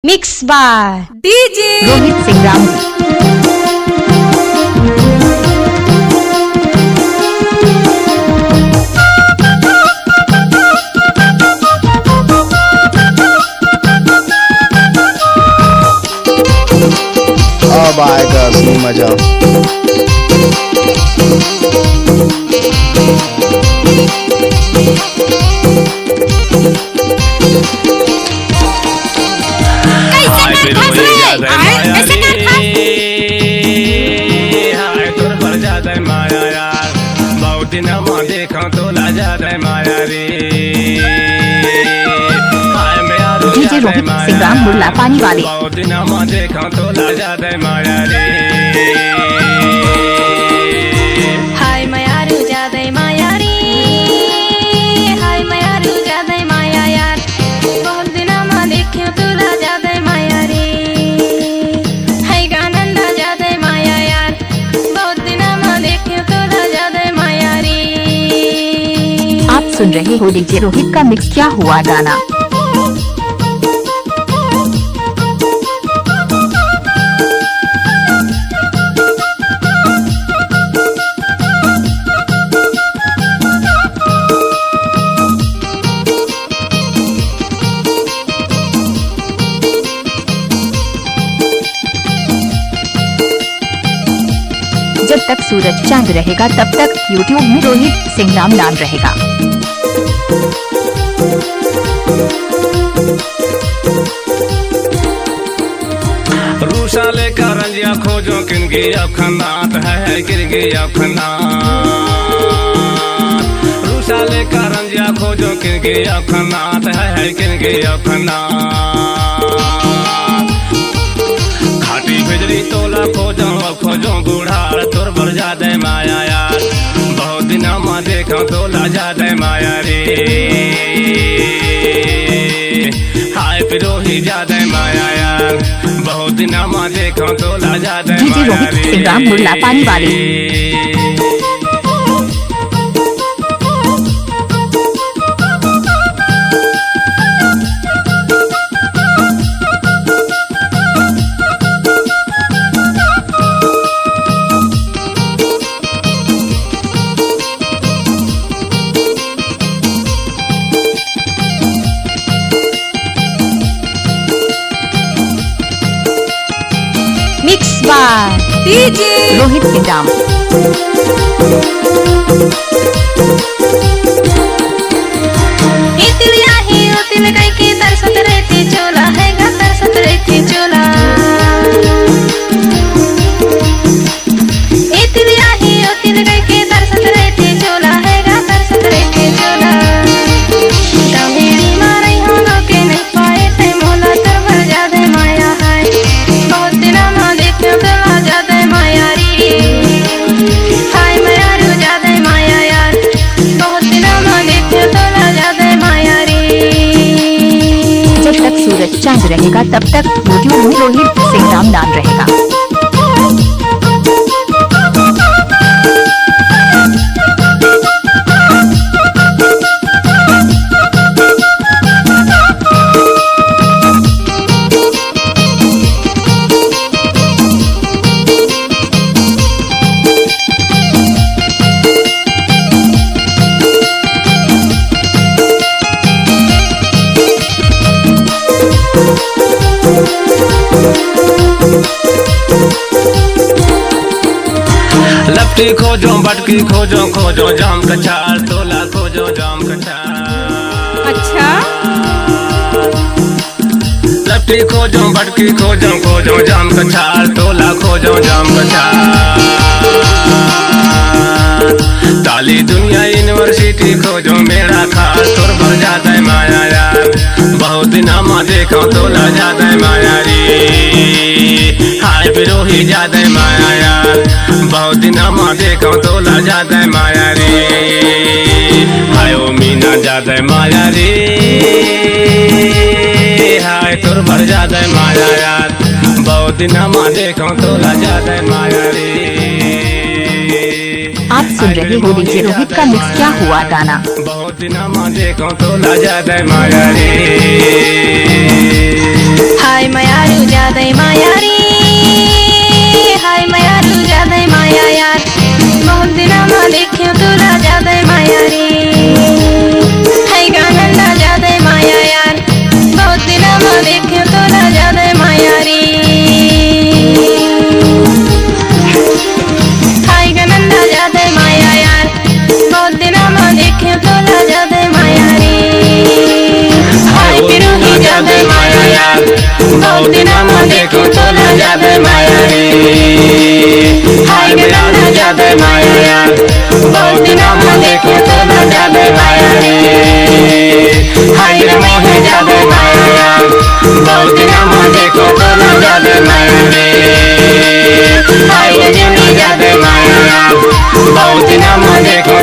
Mixed by DJ Rohit Singram. अब आएगा असली मजा। DJ Rohit Singram मुल्ला पानी वाले। हाय मयारू जादे मायारी, हाय मयारू जादे माया यार, बहुत दिना मा देखियो तुला जादे मायारी, हाय गानंदा जादे माया यार, बहुत दिना मा देखियो तुला जादे मायारी। आप सुन रहे हो डीजे रोहित का मिक्स क्या हुआ गाना। जब तक सूरज चांद रहेगा तब तक YouTube में रोहित सिंग्राम नाम रहेगा। रूसा लेकर रंजिया खोजो किनकी अब खन्नात है किनकी अब खन्नात। रूसा लेकर रंजिया खोजो किनकी अब खन्नात है किनकी अब खन्नात। खाटी बिजली तोला खोजो अब खोजो बूढ़ा तोर पर जादे माया यार, बहुत दिन मा देखो तोला जादे माया रे। हाय पिरोही जादे माया यार, बहुत दिन मा देखो तोला जादे डीजे माया रोहित रे। सिंग्राम मुल्ला पानी वाले। Mixed by DJ Rohit सिंग्राम। इतलिया ही उतिल गई की तरसत रहती चोला है गा तरसत रहती चोला। इतलिया ही उतिल गई की तरसत रहती चोला है गा तरसत रहती चोला। दमेड़ी मारई होनो के नहीं पाए ते मोला तर भर जादे माया है, बहुत दिना मा देखियो तोला जादे माया री। हाय मयारू जादे माया यार, बहुत दिना मा देखियो तोला जादे माया री। जब तक सूरज चांद रहेगा तब तक YouTube में रोहित सिंग्राम नाम रहेगा। लपटी खोजो बटकी खोजो खोजो जाम कछार तोला खोजो जाम कछार। अच्छा लपटी खोजो बटकी खोजो खोजो जाम कछार तोला खोजो जाम कछार। ताली दुनिया यूनिवर्सिटी खोजो मेरा खास तोर भर जादे माया यार, बहुत दिन मा देखो तोला जादे माया रे। हाय पिरोही जादे माया यार, बहुत दिन मा देखो तोला जादे माया रे। हाय ओ मीना जादे माया रे, हाय तोर भर जादे माया यार, बहुत दिन मा देखो तोला जादे माया रे। आप सुन रहे हो डीजे रोहित का मिक्स क्या हुआ गाना। बहुत दिन मा देखो तोला जादे माया रे। हाय माया रे हाय माया रू ज्यादा माया यार बहुत दिन में देखियो तोला ज्यादा माया रे हाय गानंदा ज्यादा माया यार बहुत दिन में देखियो तोला ज्यादा माया रे हाय गानंदा ज्यादा माया यार बहुत दिन में देखियो तोला ज्यादा माया रे हाय बिरोही ज्यादा माया यार बहुत दिन में देखियो तोला ज्यादा माया रे हाय गानंदा ज्यादा माया यार बहुत दिन में देखियो तोला ज्यादा माया रे हाय रमोही ज्यादा माया यार बहुत दिन में देखियो तोला ज्यादा माया रे हाय रजनी ज्यादा माया यार बहुत दिन में देखियो